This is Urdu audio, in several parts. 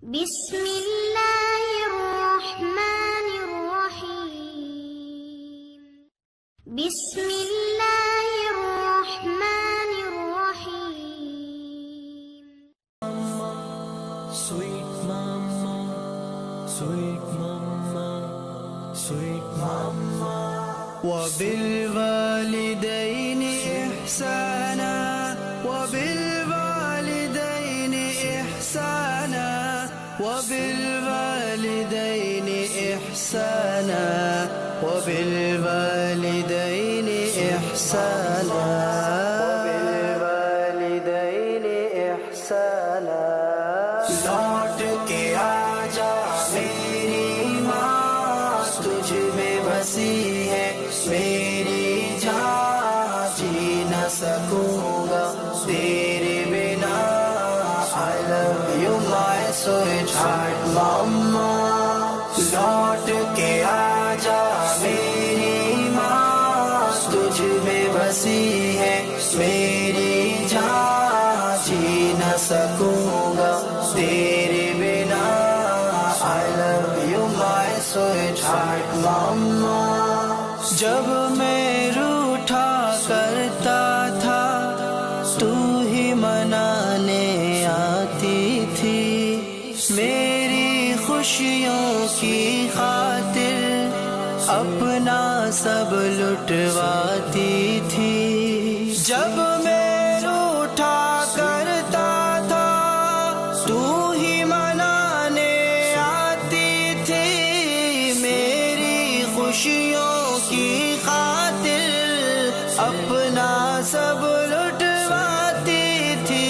بسم اللہ الرحمن الرحیم بسم اللہ الرحمن الرحیم Sweet mama, sweet mama, sweet mama. وبالوالدين إحسانا وبالوالدين إحسانا وبالوالدين إحسانا وبالوالدين إحسانا وبالوالدين إحسانا. لوٹ کے آجا میری ماں، تجھ میں بسی ہے میری جان، جی نہ سکوں گا تیرے بنا. I love you my sweetheart mama. لوٹ کے آجا میری ماں، تجھ میں بسی ہے میری جان، جی نہ سکوں گا تیرے بنا. I love you my sweetheart mama. جب میں روٹھا کرتا تھا تو ہی منانے آتی تھی، میری خوشیوں کی خاطر اپنا سب لٹواتی تھی. جب میں روٹھا کرتا تھا تو ہی منانے آتی تھی، میری خوشیوں کی خاطر اپنا سب لٹواتی تھی.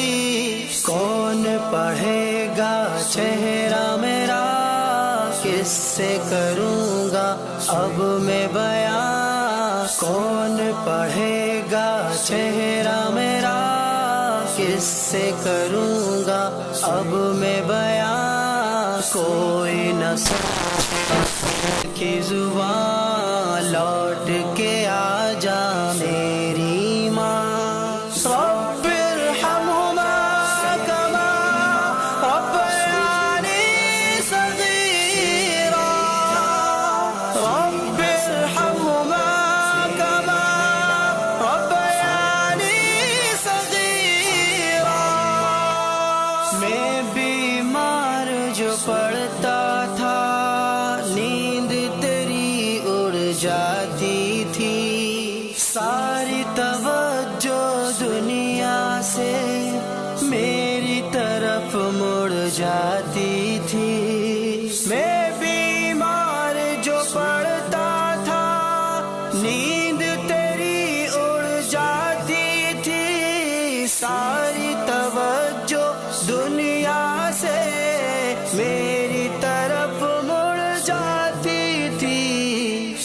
کون پڑھے گا چہرہ میرا، کس سے کروں گا اب میں بیان. کون پڑھے گا چہرہ میرا، کس سے کروں گا اب میں بیان. کوئی نہ کی زبان، لوٹ کے آجا میری ماں. رب ارحمہما کما ربیانی صغیرا، رب ارحمہما کما ربیانی صغیرا. میں بیمار جو پڑتا تھا، نیند تیری اڑ جاتی تھی، ساری توجہ دنیا سے میری طرف مڑ جاتی تھی. میں بیمار جو پڑتا تھا، نیند تیری اڑ جاتی تھی، ساری توجہ دنیا سے میری طرف مڑ جاتی تھی.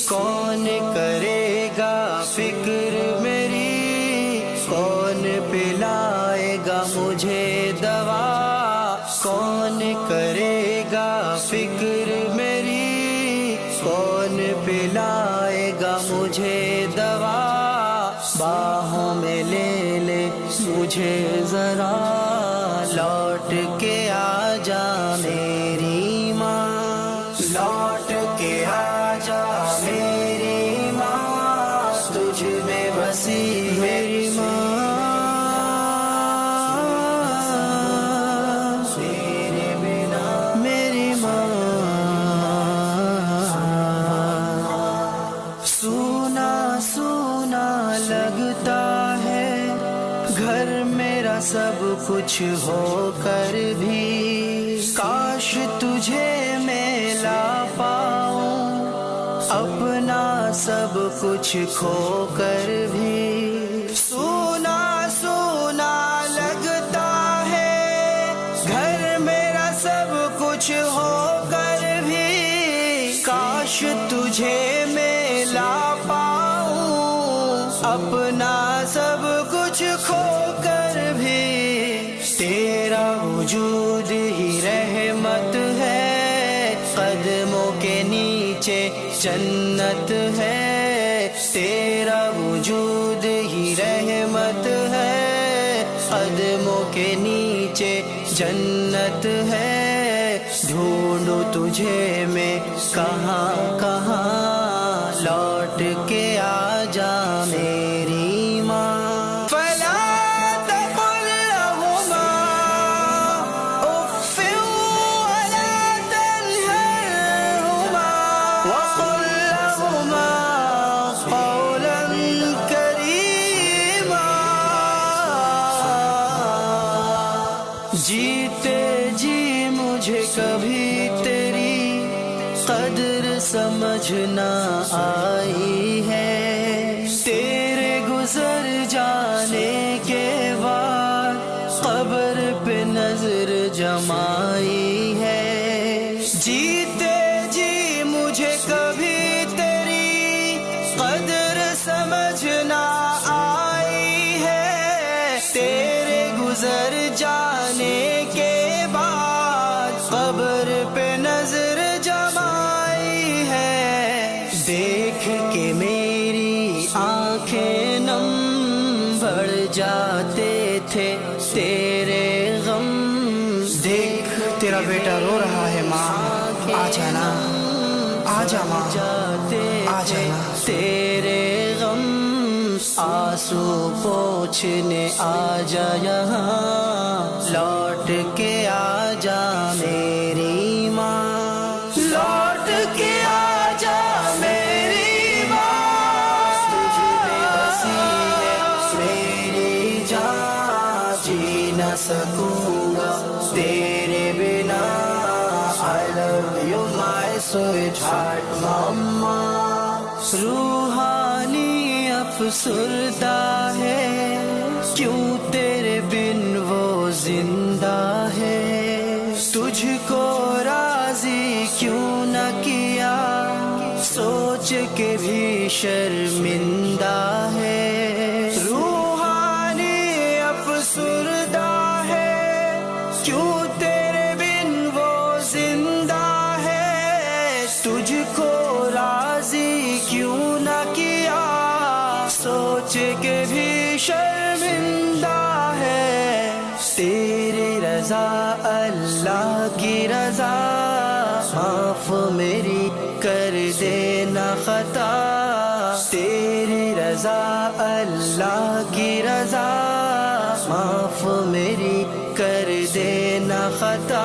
کون کرے گا فکر میری، کون پلائے گا مجھے دوا. کون کرے گا فکر میری، کون پلائے گا مجھے دوا. باہوں میں لے لے مجھے ذرا، لوٹ کے آجا میری ماں. لوٹ کے آجا میری ماں، تجھ میں بسی میری ماں. تیرے بنا میری ماں. سونا سونا لگتا ہے گھر میرا سب کچھ ہو کر بھی، کاش تجھے میں لا پاؤں اپنا سب کچھ کھو کر بھی. سونا سونا لگتا ہے گھر میرا سب کچھ ہو کر بھی، کاش تجھے میں لا پاؤں اپنا سب کچھ کھو کر بھی. تیرا وجود ہی رحمت ہے، قدموں کے نیچے جنت ہے. تیرا وجود ہی رحمت ہے، قدموں کے نیچے جنت ہے. ڈھونڈوں تجھے میں کہاں کہاں لوٹ کے آ جا میری ماں فلا تقل لهما اف ولا تنهرهما وقل لهما قولا كريما جیتے جی مجھے کبھی تیری قدر سمجھ نہ آئی ہے تیرے گزر جانے کے بعد قبر پہ نظر جمائی ہے جیتے جی مجھے کبھی تیری قدر سمجھ نہ آئی ہے تیرے گزر جانے کے بعد قبر پہ نظر جمائی ہے دیکھ کے میری آنکھیں نم بڑھ جاتے تھے تیرے غم دیکھ تیرا بیٹا رو رہا ہے ماں آ جانا آ جا ماں آ جانا تیرے غم آنسو پوچھنے آ جا یہاں لوٹ کے آ جا میری ماں لوٹ کے آ جا میری ماں تجھ میں بسی ہے میری جان جی نہ سکوں گا تیرے بنا I love you my sweetheart mama روحانی افسردہ ہے کیوں تیرے بن وہ زندہ ہے تجھ کو راضی کیوں نہ کیا سوچ کے بھی شرمندہ ہے روحانی افسردہ ہے کیوں تیرے بن وہ زندہ ہے تجھ کو راضی کیوں نہ کیا سوچ کے بھی شرمندہ ہے تیری رضا اللہ کی رضا معاف میری کر دینا خطا تیری رضا اللہ کی رضا معاف میری کر دینا خطا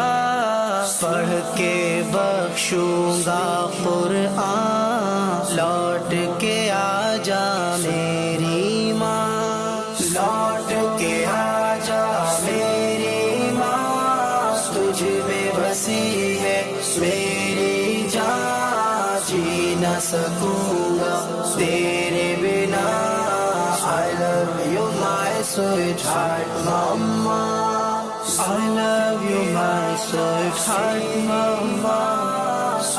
پڑھ کے بخشوں گا قرآن لوٹ کے آ جا میری ماں لوٹ کے آ جا میری ماں تجھ میں بسی ہے میری جان جی نہ سکوں گا تیرے بنا I love you my sweetheart mama I love you my sweetheart mama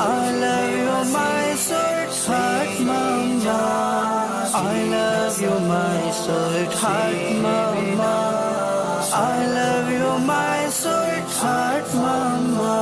I love you my sweetheart mama I love you my sweetheart mama I love you my sweetheart mama